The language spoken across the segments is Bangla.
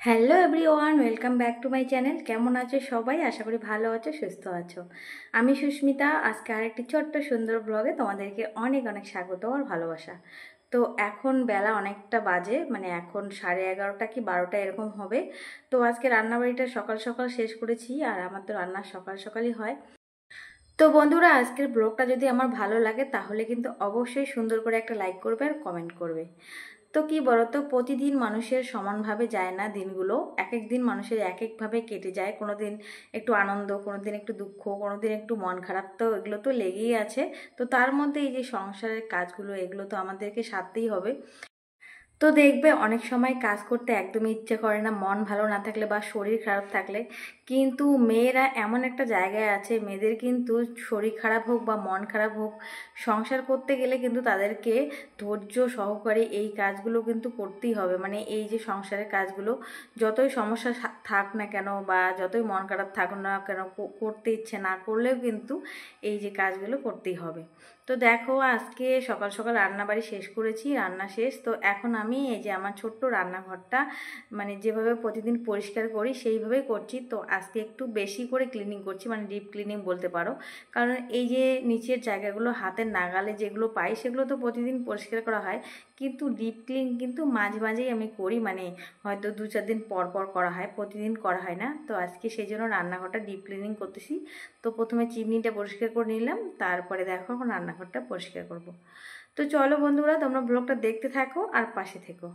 Hello everyone, welcome back to my channel. কেমন আছো সবাই? আশা করি ভালো আছো, সুস্থ আছো। আমি সুস্মিতা। আজকে আরেকটি ছোট্ট সুন্দর ব্লগে তোমাদেরকে অনেক অনেক স্বাগত আর ভালোবাসা। তো এখন বেলা অনেকটা বাজে, মানে এখন 11:30 কি 12টা এরকম হবে। তো আজকে রান্নাবাড়িটা সকাল সকাল শেষ করেছি, আর আমার তো রান্না সকাল সকালই হয়। তো বন্ধুরা, আজকের ব্লগটা যদি আমার ভালো লাগে তাহলে কিন্তু অবশ্যই সুন্দর করে একটা লাইক করবে আর কমেন্ট করবে। তো কি বলতো, প্রতিদিন মানুষের সমানভাবে যায় না দিনগুলো। এক এক দিন মানুষের এক একভাবে কেটে যায়। কোনো দিন একটু আনন্দ, কোনো দিন একটু দুঃখ, কোনো দিন একটু মন খারাপ, তো এগুলো তো লেগেই আছে। তো তার মধ্যে এই যে সংসারের কাজগুলো, এগুলো তো আমাদেরকে সারতেই হবে। তো দেখবে অনেক সময় কাজ করতে একদমই ইচ্ছে করে না, মন ভালো না থাকলে বা শরীর খারাপ থাকলে। কিন্তু মেয়েরা এমন একটা জায়গায় আছে, মেয়েদের কিন্তু শরীর খারাপ হোক বা মন খারাপ হোক, সংসার করতে গেলে কিন্তু তাদেরকে ধৈর্য সহকারে এই কাজগুলো কিন্তু করতেই হবে। মানে এই যে সংসারের কাজগুলো, যতই সমস্যা থাক না কেন বা যতই মন খারাপ থাক না কেন, করতে ইচ্ছে না করলেও কিন্তু এই যে কাজগুলো করতেই হবে। তো দেখো, আজকে সকাল সকাল রান্নাবাড়ি শেষ করেছি, রান্না শেষ। তো এখন আমি এই যে আমার ছোট্ট রান্নাঘরটা, মানে যেভাবে প্রতিদিন পরিষ্কার করি সেইভাবেই করছি। তো আজকে একটু বেশি করে ক্লিনিং করছি, মানে ডিপ ক্লিনিং বলতে পারো। কারণ এই যে নিচের জায়গাগুলো হাতের নাগালে যেগুলো পাই সেগুলো তো প্রতিদিন পরিষ্কার করা হয়, কিন্তু ডিপ ক্লিন কিন্তু মাঝে মাঝেই আমি করি, মানে হয়তো 2-4 দিন পর পর করা হয়, প্রতিদিন করা হয় না। তো আজকে সেই জন্য রান্নাঘরটা ডিপ ক্লিনিং করতেছি। তো প্রথমে চিমনিটা পরিষ্কার করে নিলাম, তারপরে দেখো এখন রান্নাঘরটা পরিষ্কার করব। তো চলো বন্ধুরা, তোমরা ব্লগটা দেখতে থাকো আর পাশে থেকো।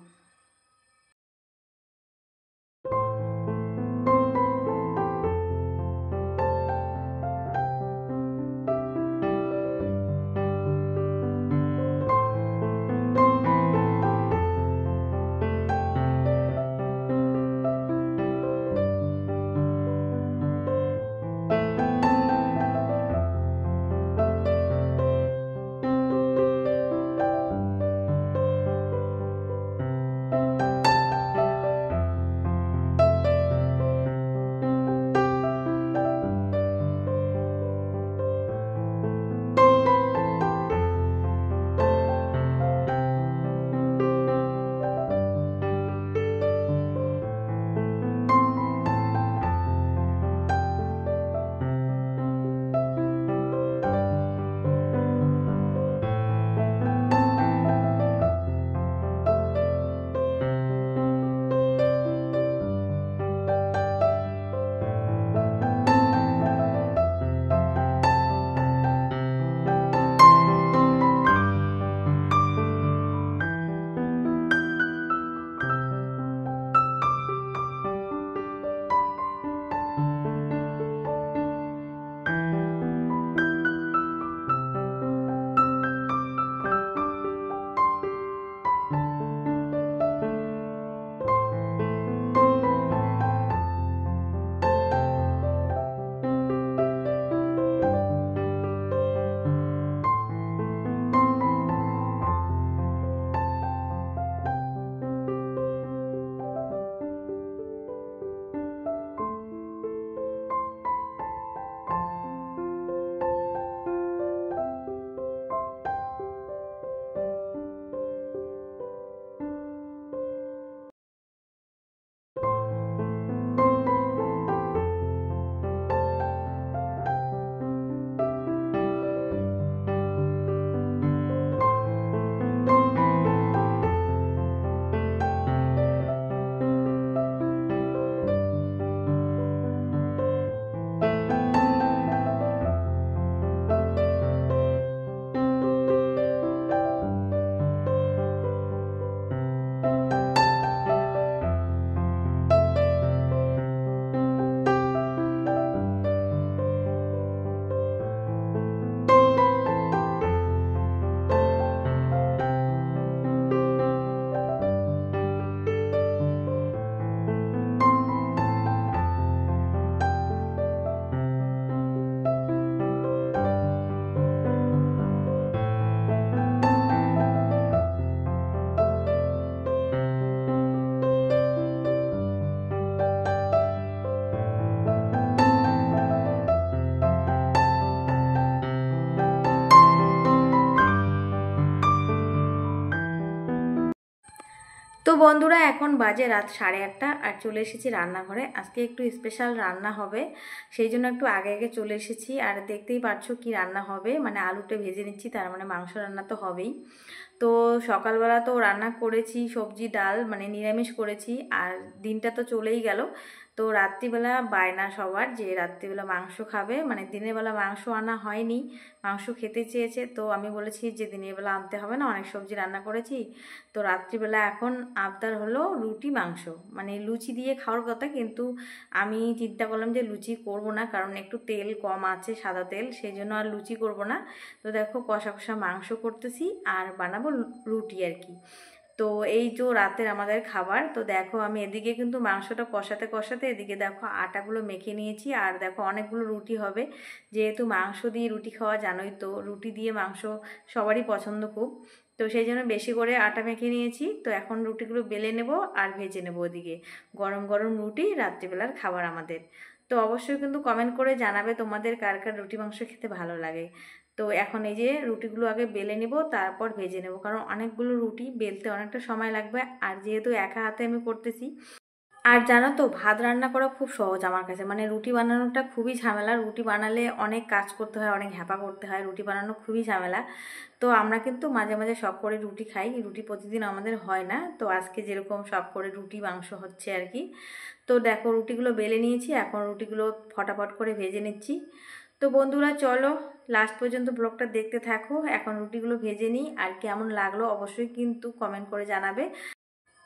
বন্ধুরা এখন বাজে রাত 8:30 আর চলে এসেছি রান্নাঘরে। আজকে একটু স্পেশাল রান্না হবে, সেই জন্য একটু আগে আগে চলে এসেছি। আর দেখতেই পাচ্ছো কি রান্না হবে, মানে আলুটা ভেজে নিচ্ছি, তার মানে মাংস রান্না তো হবেই। তো সকালবেলা তো রান্না করেছি সবজি ডাল, মানে নিরামিষ করেছি, আর দিনটা তো চলেই গেল। তো রাত্রিবেলা বায়না সবার যে রাত্রিবেলা মাংস খাবে, মানে দিনের বেলা মাংস আনা হয়নি, মাংস খেতে চেয়েছে। তো আমি বলেছি যে দিনের বেলা আনতে হবে না, অনেক সবজি রান্না করেছি। তো রাত্রিবেলা এখন আবদার হলো রুটি মাংস, মানে লুচি দিয়ে খাওয়ার কথা, কিন্তু আমি চিন্তা করলাম যে লুচি করব না, কারণ একটু তেল কম আছে, সাদা তেল, সেই জন্য আর লুচি করব না। তো দেখো কষা কষা মাংস করতেছি আর বানাবো রুটি আর কি। তো এই যে রাতের আমাদের খাবার। তো দেখো আমি এদিকে কিন্তু মাংসটা কষাতে কষাতে এদিকে দেখো আটাগুলো মেখে নিয়েছি, আর দেখো অনেকগুলো রুটি হবে, যেহেতু মাংস দিয়ে রুটি খাওয়া জানোই তো, রুটি দিয়ে মাংস সবারই পছন্দ খুব। তো সেই জন্য বেশি করে আটা মেখে নিয়েছি। তো এখন রুটিগুলো বেলে নেব আর ভেজে নেব ওদিকে। গরম গরম রুটি রাত্রিবেলার খাবার আমাদের। তো অবশ্যই কিন্তু কমেন্ট করে জানাবে তোমাদের কার কার রুটি মাংস খেতে ভালো লাগে। তো এখন এই যে রুটিগুলো আগে বেলে নেব, তারপর ভেজে নেব, কারণ অনেকগুলো রুটি বেলতে অনেকটা সময় লাগবে, আর যেহেতু একা হাতে আমি করতেছি। আর জানো তো ভাত রান্না করা খুব সহজ আমার কাছে, মানে রুটি বানানোটা খুবই ঝামেলা। রুটি বানালে অনেক কাজ করতে হয়, অনেক হ্যাপা করতে হয়, রুটি বানানো খুবই ঝামেলা। তো আমরা কিন্তু মাঝে মাঝে শখ করে রুটি খাই, রুটি প্রতিদিন আমাদের হয় না। তো আজকে যেরকম শখ করে রুটি মাংস হচ্ছে আর কি। তো দেখো রুটিগুলো বেলে নিয়েছি, এখন রুটিগুলো ফটাফট করে ভেজে নিচ্ছি। তো বন্ধুরা চলো লাস্ট পর্যন্ত ব্লগটা দেখতে থাকো। এখন রুটিগুলো ভেজে নিই, আর কেমন লাগলো অবশ্যই কিন্তু কমেন্ট করে জানাবে।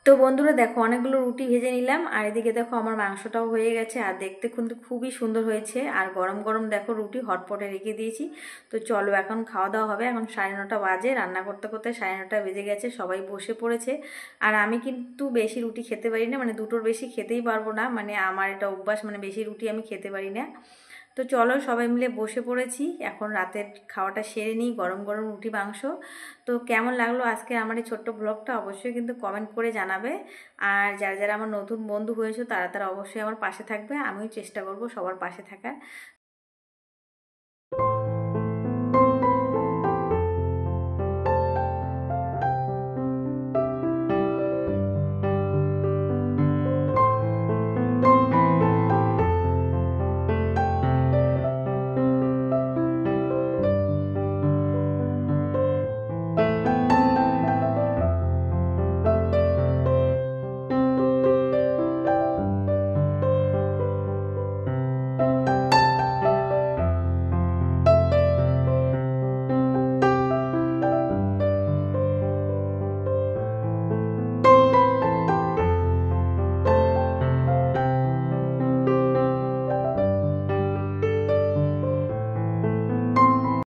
তো বন্ধুরা দেখো অনেকগুলো রুটি ভেজে নিলাম, আর এদিকে দেখো আমার মাংসটাও হয়ে গেছে, আর দেখতে কিন্তু খুবই সুন্দর হয়েছে। আর গরম গরম দেখো রুটি হটপটে রেখে দিয়েছি। তো চলো এখন খাওয়া দাওয়া হবে। এখন 9:30 বাজে, রান্না করতে করতে 9:30 বেজে গেছে, সবাই বসে পড়েছে। আর আমি কিন্তু বেশি রুটি খেতে পারি না, মানে দুটোর বেশি খেতেই পারবো না, মানে আমার এটা অভ্যাস, মানে বেশি রুটি আমি খেতে পারি না। তো চলো সবাই মিলে বসে পড়েছি, এখন রাতের খাওয়াটা সেরে নিই, গরম গরম রুটি মাংস। তো কেমন লাগলো আজকে আমার এই ছোট্ট ব্লগটা অবশ্যই কিন্তু কমেন্ট করে জানাবে। আর যারা যারা আমার নতুন বন্ধু হয়েছে তারা তারা অবশ্যই আমার পাশে থাকবে, আমিও চেষ্টা করব সবার পাশে থাকার।